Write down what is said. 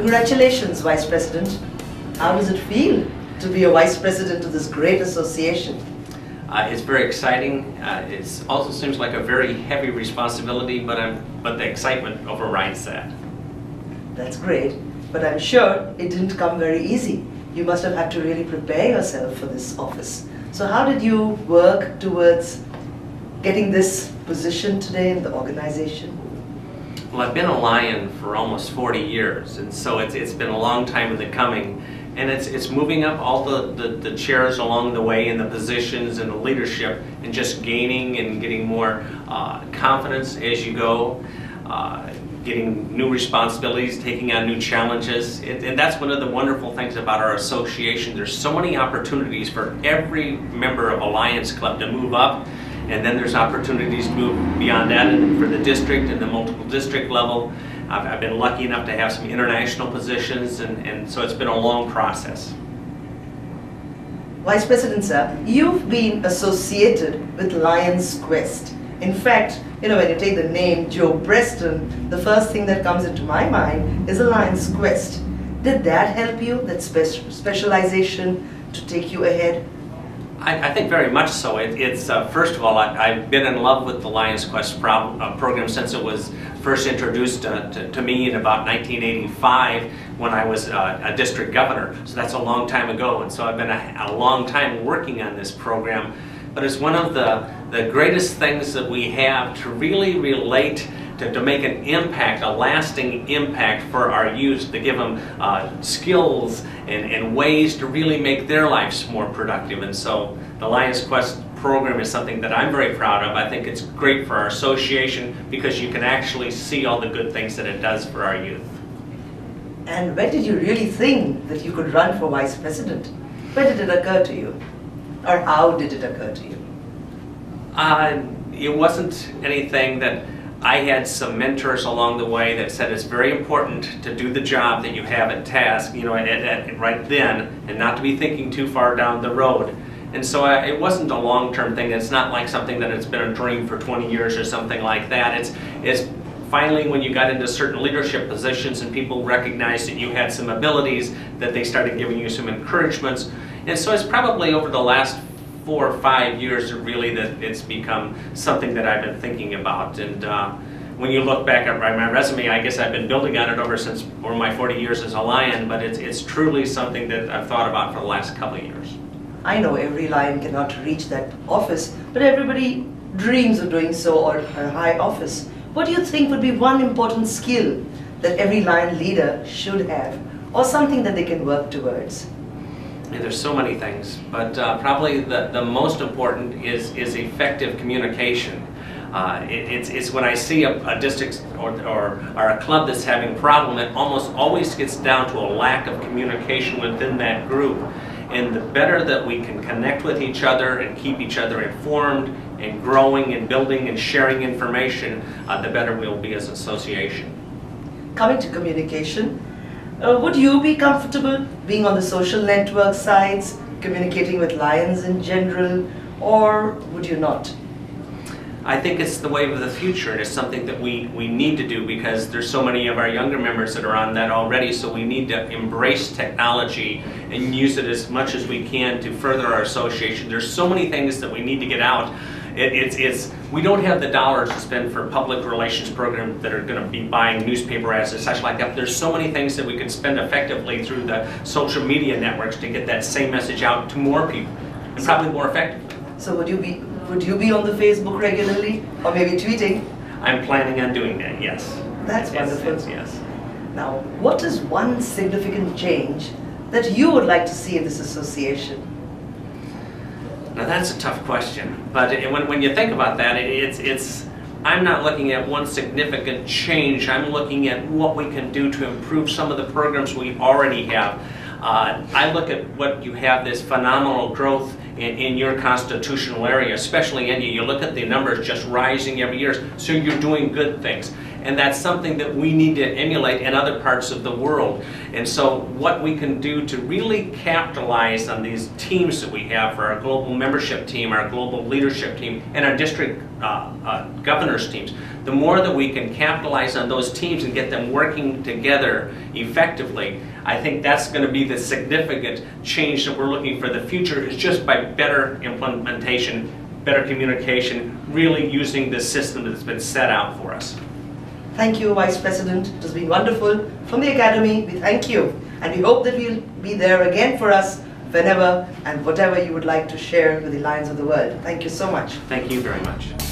Congratulations, Vice President. How does it feel to be a Vice President of this great association? It's very exciting. It also seems like a very heavy responsibility, but the excitement overrides that. That's great, but I'm sure it didn't come very easy. You must have had to really prepare yourself for this office. So how did you work towards getting this position today in the organization? Well, I've been a Lion for almost 40 years, and so it's been a long time in the coming. And it's moving up all the chairs along the way in the positions and the leadership, and just gaining and getting more confidence as you go, getting new responsibilities, taking on new challenges. And that's one of the wonderful things about our association. There's so many opportunities for every member of a Lions Club to move up, and then there's opportunities to move beyond that and for the district and the multiple district level. I've been lucky enough to have some international positions, and so it's been a long process. Vice President, sir, you've been associated with Lions Quest. In fact, when you take the name Joe Preston, the first thing that comes into my mind is a Lions Quest. Did that help you, that specialization, to take you ahead? I think very much so. It's first of all, I've been in love with the Lions Quest program since it was first introduced to me in about 1985 when I was a district governor. So that's a long time ago, and so I've been a long time working on this program. But it's one of the greatest things that we have to really relate to make an impact, a lasting impact for our youth, to give them skills and ways to really make their lives more productive. And so the Lions Quest program is something that I'm very proud of. I think it's great for our association because you can actually see all the good things that it does for our youth. And when did you really think that you could run for Vice President? When did it occur to you? Or how did it occur to you? It wasn't anything that I had some mentors along the way that said it's very important to do the job that you have at task, right then, and not to be thinking too far down the road. And so it wasn't a long-term thing. It's not like something that it's been a dream for 20 years or something like that. It's finally when you got into certain leadership positions and people recognized that you had some abilities, that they started giving you some encouragements. And so it's probably over the last 4 or 5 years really that it's become something that I've been thinking about. And when you look back at my resume, I guess I've been building on it over my 40 years as a Lion, but it's truly something that I've thought about for the last couple of years. I know every Lion cannot reach that office, but everybody dreams of doing so, or a high office. What do you think would be one important skill that every Lion leader should have, or something that they can work towards? Yeah, there's so many things, but probably the most important is effective communication. It's when I see a district or a club that's having a problem, it almost always gets down to a lack of communication within that group. And the better that we can connect with each other and keep each other informed and growing and building and sharing information, the better we'll be as an association. Coming to communication, would you be comfortable being on the social network sites, communicating with Lions in general, or would you not? I think it's the wave of the future, and it's something that we need to do because there's so many of our younger members that are on that already, so we need to embrace technology and use it as much as we can to further our association. There's so many things that we need to get out. We don't have the dollars to spend for public relations programs that are going to be buying newspaper ads and such like that. There's so many things that we can spend effectively through the social media networks to get that same message out to more people, and probably more effectively. So would you be on the Facebook regularly, or maybe tweeting? I'm planning on doing that, yes. That's wonderful. Yes. Now, what is one significant change that you would like to see in this association? Now that's a tough question, but when you think about that, I'm not looking at one significant change. I'm looking at what we can do to improve some of the programs we already have. I look at what you have, this phenomenal growth in your constitutional area, especially India. You look at the numbers just rising every year, so you're doing good things. And that's something that we need to emulate in other parts of the world. And so what we can do to really capitalize on these teams that we have for our global membership team, our global leadership team, and our district governors teams, the more that we can capitalize on those teams and get them working together effectively, I think that's going to be the significant change that we're looking for the future, is just by better implementation, better communication, really using the system that's been set out for us. Thank you, Vice President. It has been wonderful. From the Academy, we thank you, and we hope that you'll be there again for us whenever and whatever you would like to share with the Lions of the World. Thank you so much. Thank you very much.